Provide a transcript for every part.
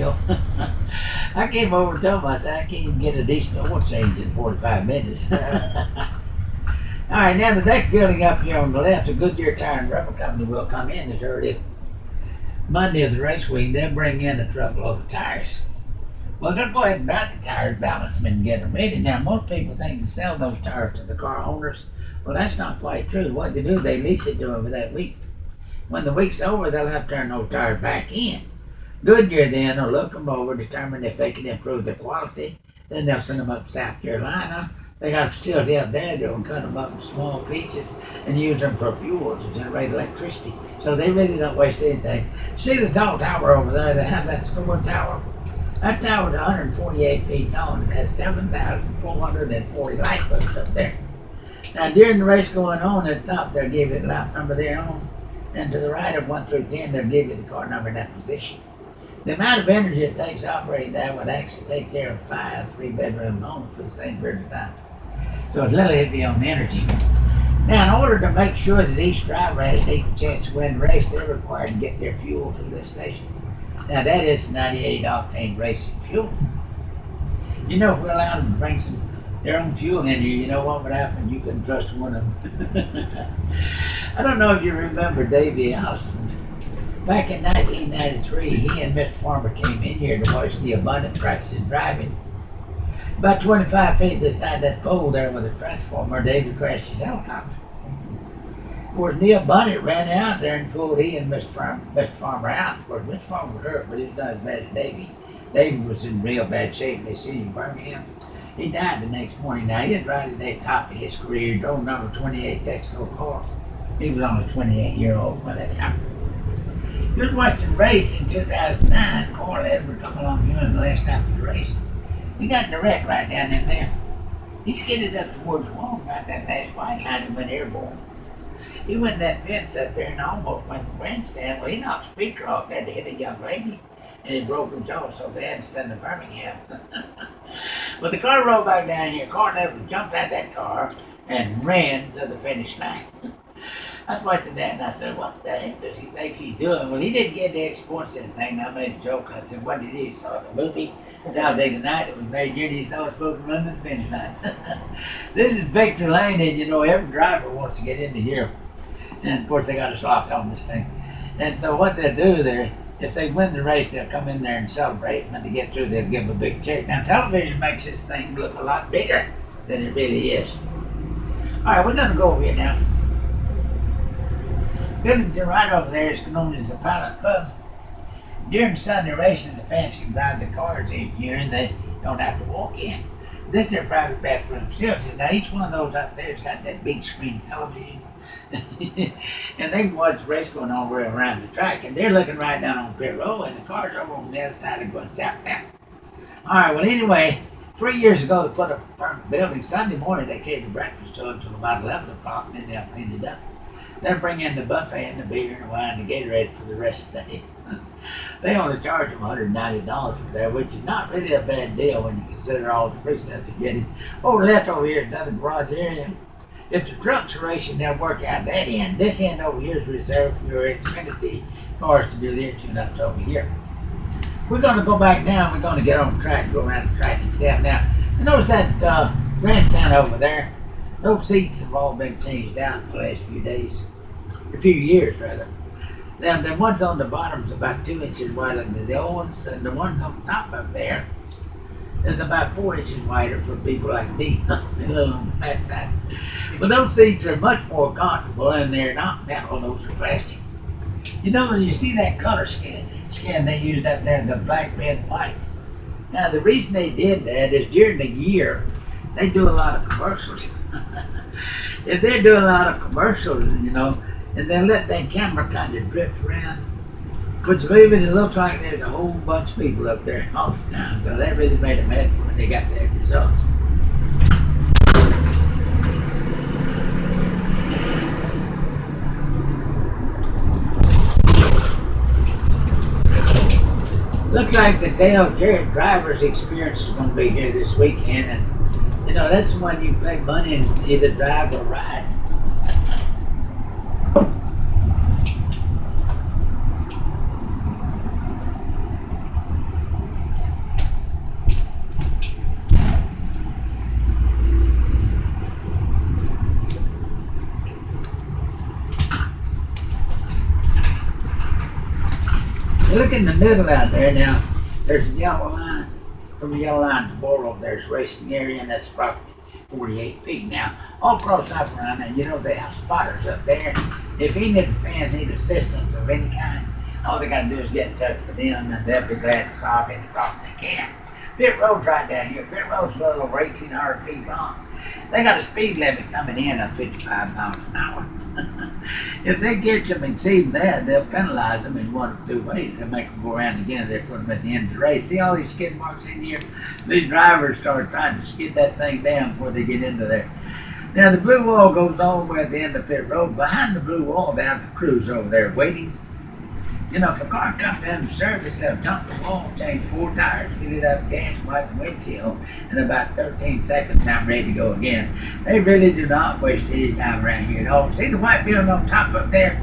deal. I came over and told him, I said, I can't even get a decent oil change in 45 minutes. All right, now the next building up here on the left, a Goodyear Tire and Rubber Company will come in as early Monday of the race week. They'll bring in a truckload of tires. Well, they'll go ahead and buy the tires, balance them, and get them ready. Now, most people think to sell those tires to the car owners. Well, that's not quite true. What they do, they lease it to them for that week. When the week's over, they'll have to turn those tires back in. Goodyear then will look them over, determine if they can improve their quality. Then they'll send them up to South Carolina. They got a facility up there. They'll cut them up in small pieces and use them for fuel to generate electricity. So they really don't waste anything. See the tall tower over there? They have that score tower. That tower is 148 feet tall and it has 7,440 light posts up there. Now during the race going on at the top, they'll give you the lap number they're on. And to the right of 1 through 10, they'll give you the car number in that position. The amount of energy it takes to operate that would actually take care of 5 3-bedroom homes for the same period of time. So it's a little heavy on energy. Now, in order to make sure that each driver has an equal chance to win the race, they're required to get their fuel from this station. Now, that is 98 octane racing fuel. You know, if we allowed them to bring their own fuel in here, you know what would happen? You couldn't trust one of them. I don't know if you remember Davey Allison. Back in 1993, he and Mr. Farmer came in here to watch the abundant practice driving. About 25 feet this side of that pole there with a transformer, David crashed his helicopter. Of course, Neil Bunnett ran out there and pulled he and Mr. Farmer out. Of course, Mr. Farmer was hurt, but he was not as bad as Davey. Davey was in real bad shape. They seen him burn him. He died the next morning. Now, he had right at the top of his career. He drove number 28 Texaco car. He was only 28-year-old when that happened. He was watching the race in 2009. Carl Edward come along here in the last lap of the race. He got in a wreck right down in there. He skidded up towards Walton right that last white line and went airborne. He went that fence up there and almost went to the grandstand. Well, he knocked a speaker off there to hit a young lady, and he broke her jaw, so they had to send her to Birmingham. But the car rolled back down here. Carl Edward jumped out that car and ran to the finish line. I was watching that and I said, what the heck does he think he's doing? Well, he didn't get the extra points or anything. I made a joke. I said, what did he? He saw the movie Talladega night. It was made here and he thought he was supposed to run to the finish line. This is Victory Lane, and you know, every driver wants to get into here. And of course, they got a slot on this thing. And so what they'll do there, if they win the race, they'll come in there and celebrate. And when they get through, they'll give them a big check. Now, television makes this thing look a lot bigger than it really is. All right, we're going to go over here now. Goodington right over there is known as the Pilot Club. During Sunday races, the fans can drive the cars in here and they don't have to walk in. This is their private bathroom facility. Now, each one of those up there has got that big screen television. And they can watch the race going on right around the track. And they're looking right down on pit row, and the cars over on the other side are going southbound. All right, well, anyway, 3 years ago, they put up a permanent building. Sunday morning, they catered breakfast to them until about 11 o'clock, and then they'll clean it up. They'll bring in the buffet and the beer and the wine and the Gatorade for the rest of the day. They only charge them $190 for that, which is not really a bad deal when you consider all the free stuff they're getting. Over left over here is another garage area. If the trucks are racing, they'll work out that end. This end over here is reserved for your Xfinity cars to do their tune-ups over here. We're going to go back now. We're going to get on the track and go around the track itself. Now, you notice that grandstand over there? Those seats have all been changed out in the last few days. A few years, rather. Now, the ones on the bottom is about 2 inches wider than the old ones, and the ones on the top up there is about 4 inches wider for people like me, a little on the fat side. But those seats are much more comfortable, and they're not metal, those are plastic. You know, when you see that color scan they used up there, the black, red, and white. Now, the reason they did that is during the year, they do a lot of commercials. If they're doing a lot of commercials, you know, and then let that camera kind of drift around, which believe it looks like there's a whole bunch of people up there all the time. So that really made them happy when they got their results. Looks like the Dale Jarrett Drivers Experience is going to be here this weekend, and you know, that's the one you pay money and either drive or ride. look in the middle out there now, there's a yellow line. From the yellow line to the border, there's racing area, and that's about 48 feet. Now, all across up around there, you know, they have spotters up there. If any of the fans need assistance of any kind, all they got to do is get in touch with them, and they'll be glad to solve any problem they can. Pit Road's right down here. Pit Road's a little over 1,800 feet long. They got a speed limit coming in of 55 miles an hour. If they get them exceeding that, they'll penalize them in one of two ways. They'll make them go around again. They'll put them at the end of the race. See all these skid marks in here? These drivers start trying to skid that thing down before they get into there. Now, the blue wall goes all the way at the end of Pit Road. Behind the blue wall, they have the crews over there waiting. You know, if a car comes down to service, they'll jump the wall, change 4 tires, fill it up with gas, wipe the windshield, in about 13 seconds, and I'm ready to go again. They really do not waste any time around here at all. See the white building on top up there?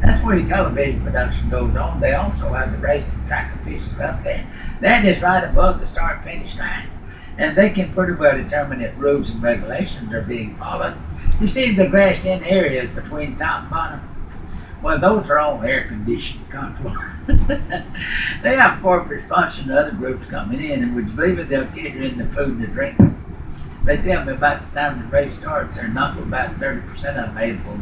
That's where your television production goes on. They also have the racing track officials up there. That is right above the start-finish line. And they can pretty well determine if rules and regulations are being followed. You see the glassed-in areas between top and bottom? Well, those are all air-conditioned control. They have corporate response to other groups coming in, and would you believe it, they'll cater in the food and the drink. They tell me about the time the race starts, they're not about 30% of them available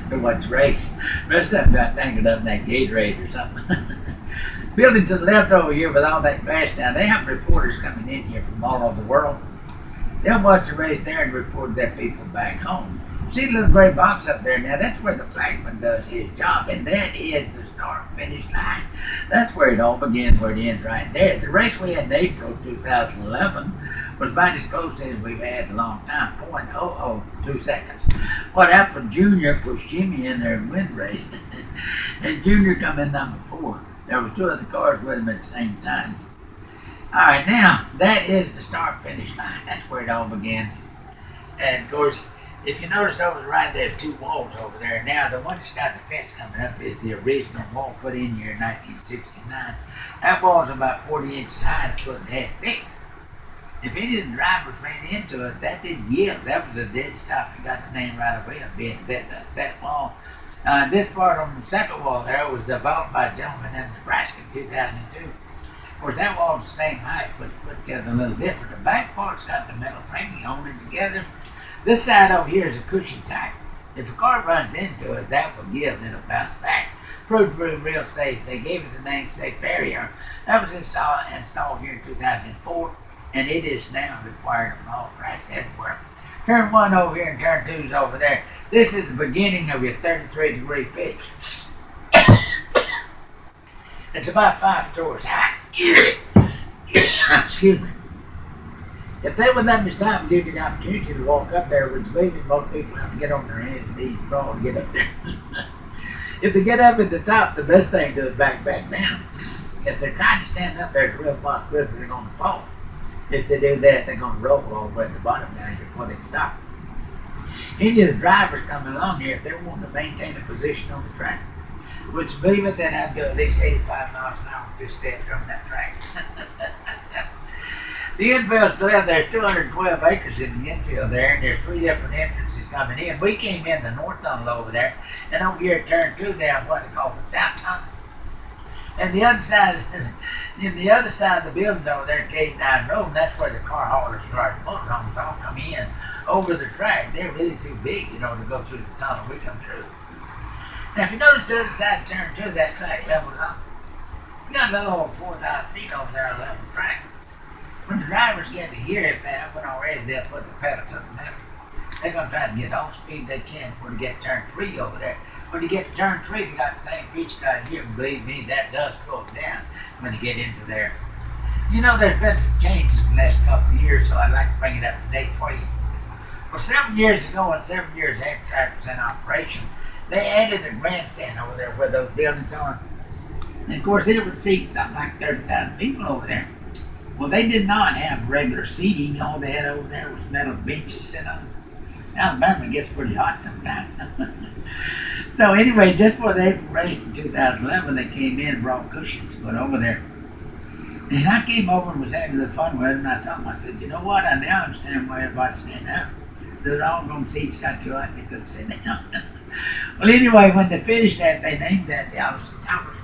to watch the race. The rest of them got tangled up in that Gatorade or something. Building to the left over here with all that glass down, they have reporters coming in here from all over the world. They'll watch the race there and report their people back home. See the little gray box up there now? That's where the flagman does his job, and that is the start-finish line. That's where it all begins, where it ends right there. The race we had in April 2011 was about as close as we've had in a long time, 0.002 seconds. What happened, Junior pushed Jimmy in their win race, and Junior come in number 4. There was 2 other cars with him at the same time. All right, now, that is the start-finish line. That's where it all begins. And, of course, if you notice over the right, there's 2 walls over there. Now, the one that's got the fence coming up is the original wall put in here in 1969. That wall's about 40 inches high and a foot and a half thick. If any of the drivers ran into it, that didn't yield. That was a dead stop. You got the name right away of being that set wall. This part on the second wall there was developed by a gentleman in Nebraska in 2002. Of course, that wall's the same height, but it's put together a little different. The back part's got the metal framing holding it together. This side over here is a cushion type. If a car runs into it, that will give and it'll bounce back. Proved real safe. They gave it the name safe barrier. That was installed here in 2004, and it is now required on all tracks everywhere. Turn 1 over here and turn 2 is over there. This is the beginning of your 33-degree pitch. It's about 5 stories high. Excuse me. If they would let me stop and give you the opportunity to walk up there, which maybe most people have to get on their hands and knees and crawl to get up there. If they get up at the top, the best thing to do is back down. If they're trying to stand up, there's a real possibility they're going to fall. If they do that, they're going to roll all the way at the bottom down here before they can stop. Any of the drivers coming along here, if they're wanting to maintain a position on the track, which believe it, they'd have to go at least 85 miles an hour to step on that track. The infield's left, there's 212 acres in the infield there, and there's 3 different entrances coming in. We came in the north tunnel over there, and over here at turn 2 they have what they call the south tunnel. And the other side, of the buildings over there at Cave 9 Road, and that's where the car haulers and large motorhomes all come in over the track. They're really too big, to go through the tunnel we come through. Now, if you notice the other side of turn 2, that track levels up. We got a little over 4,000 feet over there on level track. When the drivers get to here, if they haven't already, they'll put the pedal to the metal. They're going to try to get all speed they can before they get to turn 3 over there. When you get to turn 3, they got the same pitch cut here, and believe me, that does slow it down when you get into there. There's been some changes in the last couple of years, so I'd like to bring it up to date for you. Well, several years ago and several years after the track was in operation, they added a grandstand over there where those buildings are. And of course, it would seat something like 30,000 people over there. Well, they did not have regular seating. All they had over there was metal benches sit on. Alabama gets pretty hot sometimes. So anyway, just before the April race in 2011, they came in and brought cushions to put over there. And I came over and was having the fun with it, and I told them, I said, you know what, I now understand why everybody's standing up. The doggone seats got too hot, they couldn't sit down. Well, anyway, when they finished that, they named that the Allison Towers.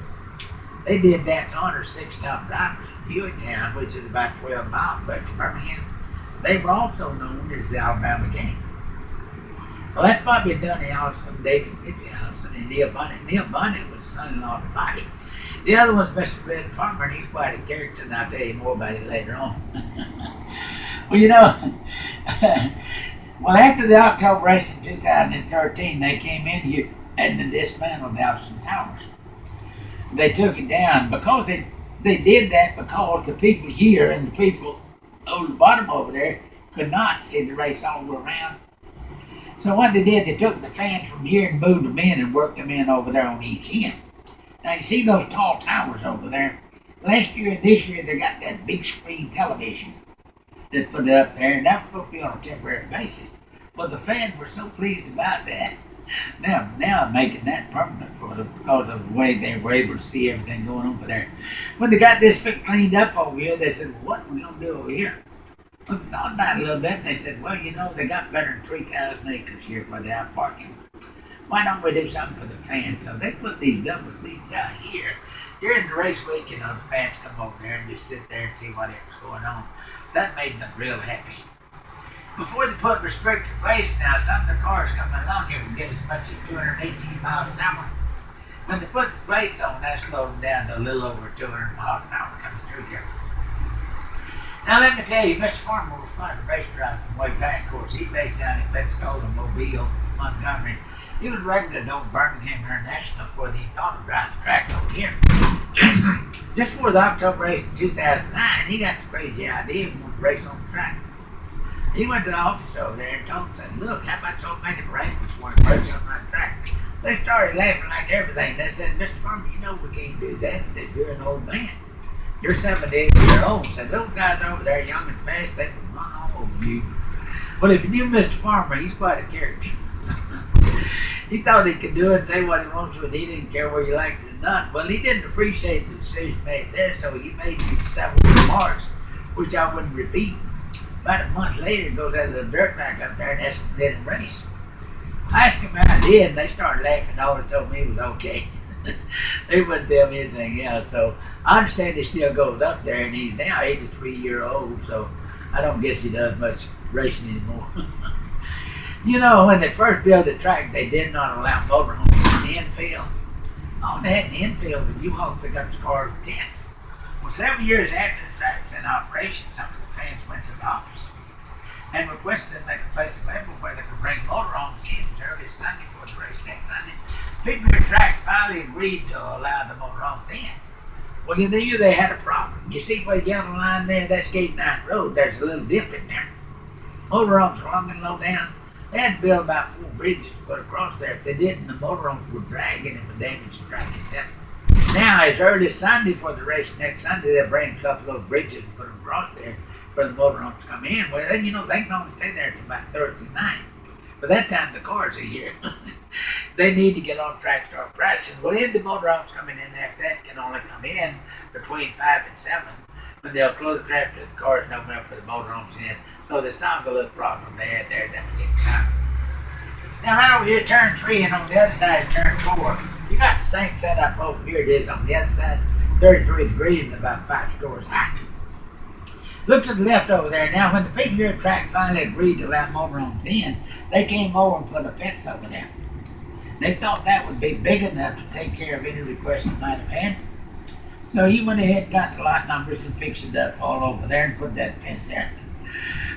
They did that to 106 top drivers from Hueytown, which is about 12 miles back to Birmingham. They were also known as the Alabama Gang. Well, that's Bobby Dunny Allison, David Mitchell Allison, and Neil Bunny. Neil Bunny was son-in-law to Bobby. The other one's Mr. Ben Farmer, and he's quite a character, and I'll tell you more about it later on. Well, you know, well, after the October race in 2013, they came in here and they dismantled Allison Towers. They took it down because they did that because the people here and the people over the bottom over there could not see the race all the way around. So what they did, they took the fans from here and moved them in and worked them in over there on each end. Now you see those tall towers over there. Last year and this year they got that big screen television that put it up there, and that was supposed to be on a temporary basis. But the fans were so pleased about that. Now I'm making that permanent for them because of the way they were able to see everything going on over there. When they got this cleaned up over here, they said, well, what are we going to do over here? Well, they thought about it a little bit, and they said, well, you know, they got better than 3,000 acres here for the out parking. Why don't we do something for the fans? So they put these double seats out here. During the race week, you know, the fans come over there and just sit there and see whatever's going on. That made them real happy. Before they put restricted plates now, some of the cars coming along here would get as much as 218 miles an hour. When they put the plates on, that slowed them down to a little over 200 miles an hour coming through here. Now let me tell you, Mr. Farmer was quite a race driver from way back. Of course, he raced down in Pensacola, Mobile, Montgomery. He was regular to Birmingham International for the auto drive track over here. Just before the October race in 2009, he got the crazy idea he wanted to race on the track. He went to the office over there and told them, said, look, how about y'all making arrangements for him to race on that track? They started laughing like everything. They said, Mr. Farmer, you know we can't do that. He said, you're an old man. You're 78 years old. Said, those guys over there, young and fast, they can run all over you. Well, if you knew Mr. Farmer, he's quite a character. He thought he could do it and say what he wants to, and he didn't care whether you liked it or not. Well, he didn't appreciate the decision made there, so he made these several remarks, which I wouldn't repeat. About a month later, he goes out to the dirt track up there and asks him to let him race. I asked him how he did, and they started laughing. All they told me it was okay. They wouldn't tell me anything else. So I understand he still goes up there, and he's now 83-year-old, so I don't guess he does much racing anymore. You know, when they first built the track, they did not allow motorhomes in the infield. All they had in the infield was U-Haul pickups, cars, and tents. Well, several years after the track was in operation, some of the fans went to the office and requested that they could place a label where they could bring motorhomes in as early as Sunday for the race next Sunday. People at the track finally agreed to allow the motorhomes in. Well, you knew they had a problem. You see where the yellow line there, that's Gate 9 Road, there's a little dip in there. Motorhomes were long and low down. They had to build about 4 bridges to put across there. If they didn't, the motorhomes would drag and it would damage the track itself. Now, as early as Sunday for the race next Sunday, they'll bring a couple of those bridges and put them across there for the motorhomes to come in. Well, then, you know, they can only stay there until about Thursday night. By that time, the cars are here. They need to get on track, start practicing. Well, then the motorhomes coming in after that can only come in between 5 and 7. When they'll close the traffic to the cars and open up for the motorhomes in. So there's some little problem they had there at that particular time. Now right over here, turn 3, and on the other side, turn 4. You got the same setup over here it is on the other side, 33 degrees and about 5 stories high. Look to the left over there. Now, when the people here at track finally agreed to allow motorhomes in, they came over and put a fence over there. They thought that would be big enough to take care of any requests they might have had. So he went ahead and got the lot numbers and fixed it up all over there and put that fence there.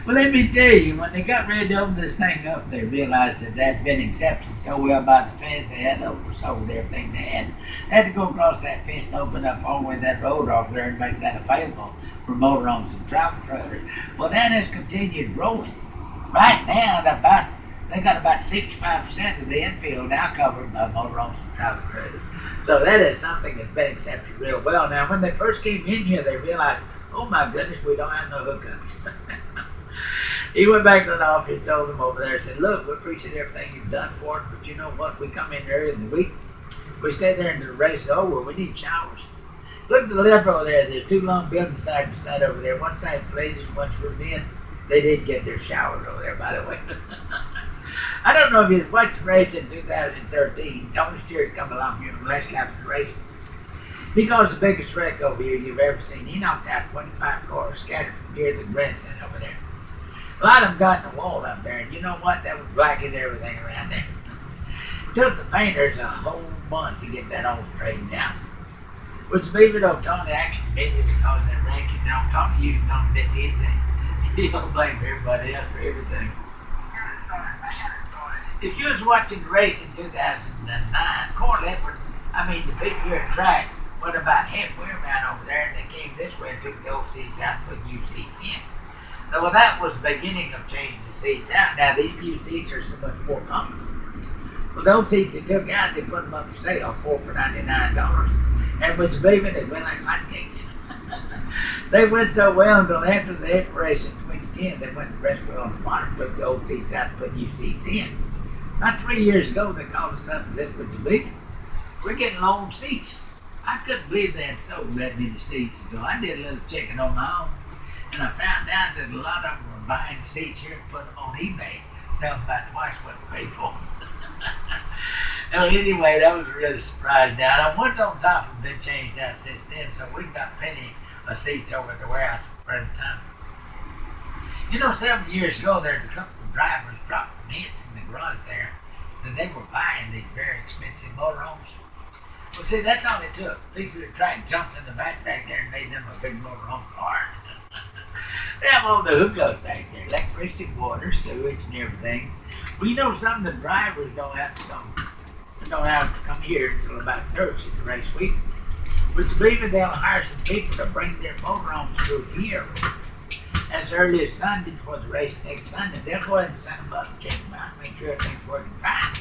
Well, let me tell you, when they got ready to open this thing up, they realized that that had been accepted so well by the fence, they had oversold everything they had. They had to go across that fence and open up all the way that road off there and make that available for motorhomes and travel trailers. Well, that has continued growing. Right now, they got about 65% of the infield now covered by motorhomes and travel trailers. So that is something that's been accepted real well. Now, when they first came in here, they realized, oh my goodness, we don't have no hookups. He went back to the office, told them over there, said, look, we appreciate everything you've done for us, but you know what, we come in early in the week, we stay there until the race is over, we need showers. Look to the left over there, there's 2 long buildings side by side over there, one side for ladies, one's for men. They did get their showers over there, by the way. I don't know if you watched the race in 2013, Tony Stewart come along here in the last lap of the race. He caused the biggest wreck over here you've ever seen. He knocked out 25 cars scattered from here to the grandstand over there. A lot of them got in the wall up there, and you know what? That was blackened everything around there. Took the painters a whole month to get that all straightened out. Which maybe don't Tony actually admitted it caused that wreck. You know, Tony usually don't admit to anything. He don't blame everybody else for everything. If you was watching the race in 2009, Corn Edward, the people here at track, went about halfway around over there, and they came this way and took the old seats out and put new seats in. Well, that was the beginning of changing the seats out. Now, these new seats are so much more comfortable. Well, those seats they took out, they put them up for sale, $4 for $99. And which, baby, they went like hotcakes. They went so well until after the expiration in 2010, they went to Brestwell on the water, took the old seats out and put new seats in. About 3 years ago, they called us up and said, "Would you believe it? We're getting long seats." I couldn't believe they had sold that many seats, so I did a little checking on my own. And I found out that a lot of them were buying seats here and putting them on eBay, selling about twice what they paid for them. Well, anyway, that was a really surprise. Now, the ones on top have been changed out since then, so we've got plenty of seats over at the warehouse at the present time. You know, several years ago, there's a couple of drivers dropped nets in the garage there that they were buying these very expensive motorhomes. Well, see, that's all it took. People who tried jumped in the back there and made them a big motorhome car. They have all the hookups back there, electricity, water, sewage, and everything. Well, you know something, the drivers don't have to come here until about Thursday, the race week. Which maybe they'll hire some people to bring their motorhomes through here as early as Sunday before the race next Sunday. They'll go ahead and send them up and check them out, make sure everything's working fine.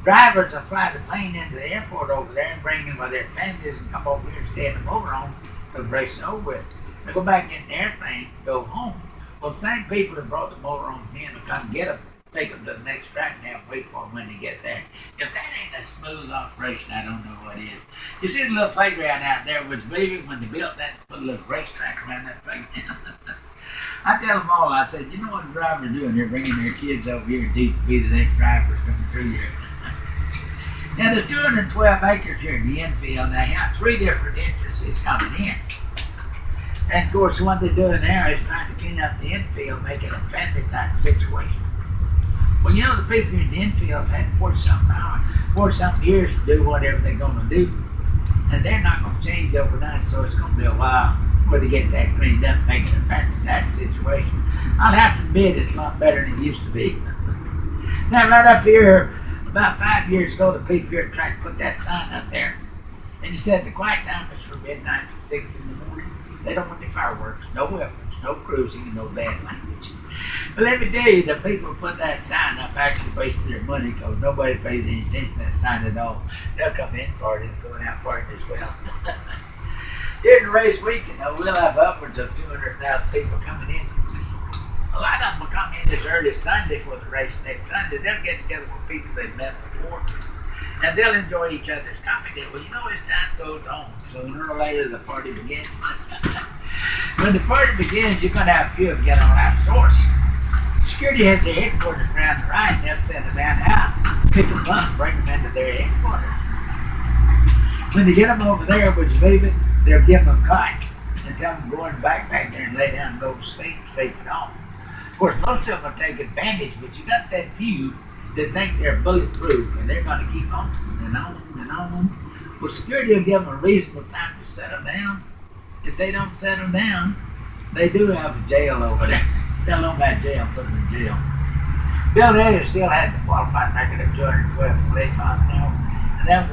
Drivers will fly the plane into the airport over there and bring them with their families and come over here and stay in the motorhome till the race is over with. They go back in the airplane and go home. Well, the same people that brought the motorhomes in will come get them, take them to the next track and have to wait for them when they get there. If that ain't a smooth operation, I don't know what is. You see the little playground out there, which maybe when they built that, put a little racetrack around that playground. I tell them all, I said, you know what the drivers are doing? They're bringing their kids over here to be the next drivers coming through here. Now, there's 212 acres here in the infield. They have 3 different entrances coming in. And, of course, what they're doing now is trying to clean up the infield, make it a family type situation. Well, you know, the people in the infield have had 40-something years to do whatever they're going to do. And they're not going to change overnight, so it's going to be a while before they get that cleaned up, make it a family type situation. I'll have to admit it's a lot better than it used to be. Now, right up here, about 5 years ago, the people here tried to put that sign up there. And you said the quiet time is from midnight to 6 in the morning. They don't want any fireworks, no weapons, no cruising, and no bad language. But let me tell you, the people who put that sign up actually wasted their money because nobody pays any attention to that sign at all. They'll come in partying and going out partying as well. During the race week, we'll have upwards of 200,000 people coming in. A lot of them will come in as early as Sunday for the race next Sunday. They'll get together with people they've met before. And they'll enjoy each other's company. Well, as time goes on, sooner or later the party begins. When the party begins, you're going to have a few of them get on out of source. Security has their headquarters around the right, and they'll send them down out, pick them up, bring them into their headquarters. When they get them over there, which maybe they'll give them a cot and tell them to go in the backpack there and lay down and go to sleep at home. Of course, most of them will take advantage, but you got that few that think they're bulletproof and they're going to keep on and on and on. Well, security will give them a reasonable time to settle down. If they don't settle down, they do have a jail over there. They'll know about jail, put them in jail. Bill Elliott still had the qualifying record of 212 miles an hour, and that was